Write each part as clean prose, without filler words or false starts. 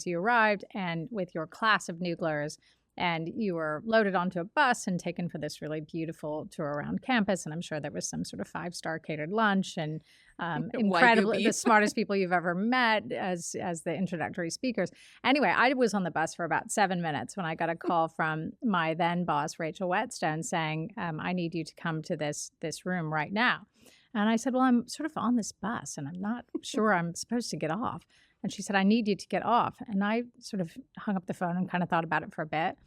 you arrived and with your class of Nooglers, and you were loaded onto a bus and taken for this really beautiful tour around campus. And I'm sure there was some sort of five-star catered lunch and Wagyu incredibly the beef. smartest people you've ever met as the introductory speakers. Anyway, I was on the bus for about 7 minutes when I got a call from my then boss, Rachel Whetstone, saying, I need you to come to this room right now. And I said, well, I'm sort of on this bus and I'm not sure I'm supposed to get off. And she said, I need you to get off. And I sort of hung up the phone and kind of thought about it for a bit,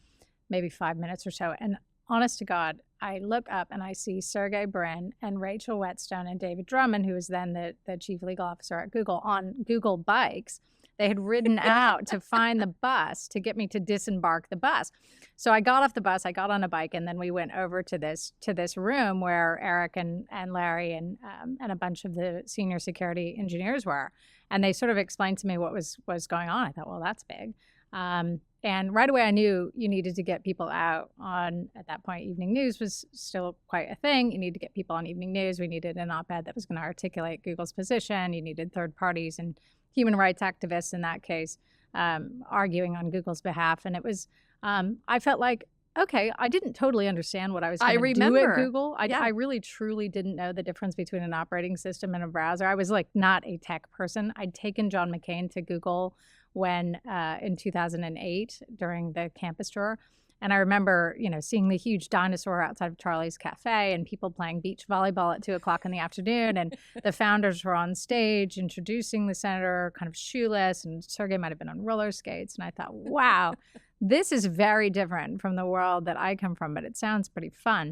maybe 5 minutes or so. And honest to God, I look up and I see Sergey Brin and Rachel Whetstone and David Drummond, who was then the chief legal officer at Google, on Google bikes. They had ridden out to find the bus to get me to disembark the bus. So I got off the bus, I got on a bike, and then we went over to this room where Eric and Larry and a bunch of the senior security engineers were. And they sort of explained to me what was going on. I thought, well, that's big. And right away, I knew you needed to get people out on, at that point, evening news was still quite a thing. You need to get people on evening news. We needed an op-ed that was going to articulate Google's position. You needed third parties and human rights activists in that case arguing on Google's behalf. And it was, I felt like, okay, I didn't totally understand what I was going to do at Google. I really, truly didn't know the difference between an operating system and a browser. I was like not a tech person. I'd taken John McCain to Google when in 2008 during the campus tour. And I remember, seeing the huge dinosaur outside of Charlie's Cafe and people playing beach volleyball at 2:00 in the afternoon. And the founders were on stage introducing the senator, kind of shoeless, and Sergey might have been on roller skates. And I thought, wow, this is very different from the world that I come from, but it sounds pretty fun.